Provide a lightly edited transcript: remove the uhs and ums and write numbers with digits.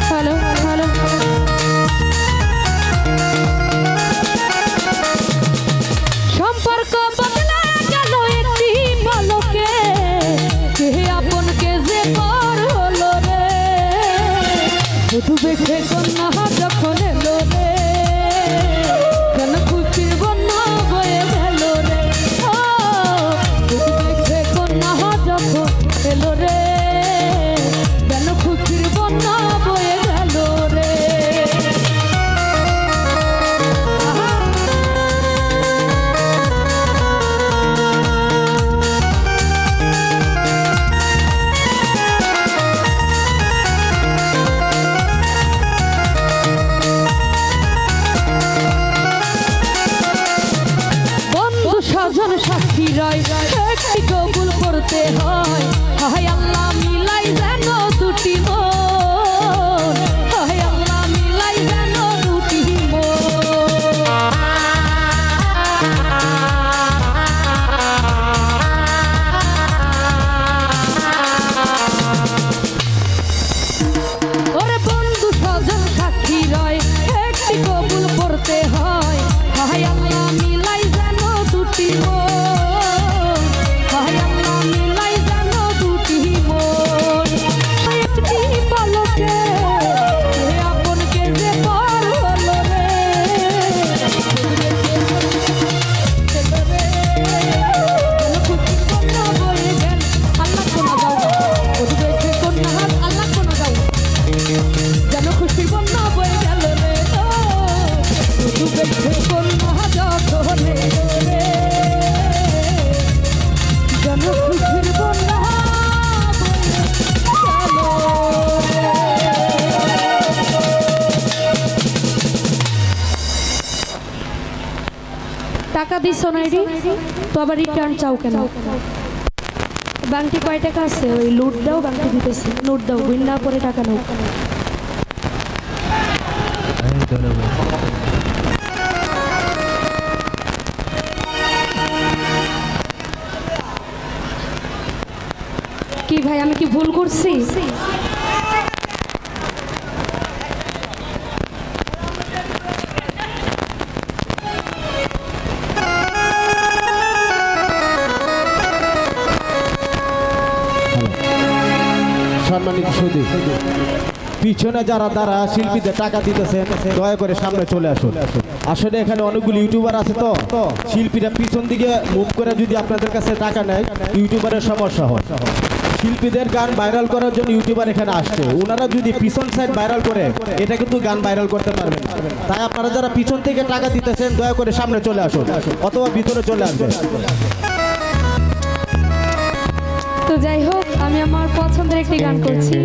hello hello সম্পর্ক বদলে গেল একটি পলকে কে আপন কে যে পর হলো রে শুধু বেঁচে কন্যা যখন এলো রে কেন খুশির বন্যা বয়ে গেল রে ও শুধু বেঁচে কন্যা যখন এলো রে কেন খুশির বন্যা বয়ে গেল রে সাজন সাক্ষী রয় একটি কবুল করতে হয় হায় আল্লাহ মিলাই যেন দুটি মন হায় আল্লাহ মিলাই যেন দুটি ওরে বন্ধু সাজন সাক্ষী রয় একটি কবুল করতে হয় হায় আল্লাহ মিলাই যেন দুটি মন হায় আল্লাহ মিলাই যেন দুটি মন একটি পলকে আপন কে যে পর হলো রে কন্যা বয়ে গেল আল্লাহ কোনা যাও ওদিকে কন্যা হাত আল্লাহ কোনা যাও যেন খুশির বন্যা বয়ে গেল রে শুধু বেঁচে কন্যা যখন এলো রে যেন খুশির বন্যা টাকা দিস নাইডি তো আবার রিটার্ন চাও কেন ব্যাংকে কয় টাকা আছে ওই লুট দাও ব্যাংকে দিতেছে নোট দাও বিন্না করে টাকা নাও কি ভাই আমি কি ভুল করছি সম্মানিত সুধী পিছনে যারা দ্বারা শিল্পীদের টাকা দিতেছেন দয়া করে সামনে চলে আসুন আসলে এখানে অনেকগুলো ইউটিউবার আছে তো শিল্পীরা পিছন দিকে মুভ করে যদি আপনাদের কাছে টাকা নেয় ইউটিউবারের সমস্যা হয় শিল্পীদের গান ভাইরাল করার জন্য ইউটিউবার এখানে আসছে ওনারা যদি পিছন সাইড ভাইরাল করে এটা কিন্তু গান ভাইরাল করতে পারবেন তাই আপনারা যারা পিছন থেকে টাকা দিতেছেন দয়া করে সামনে চলে আসুন অথবা ভিতরে চলে আসবেন তো যাই হোক আমি আমার পছন্দের একটি গান করছি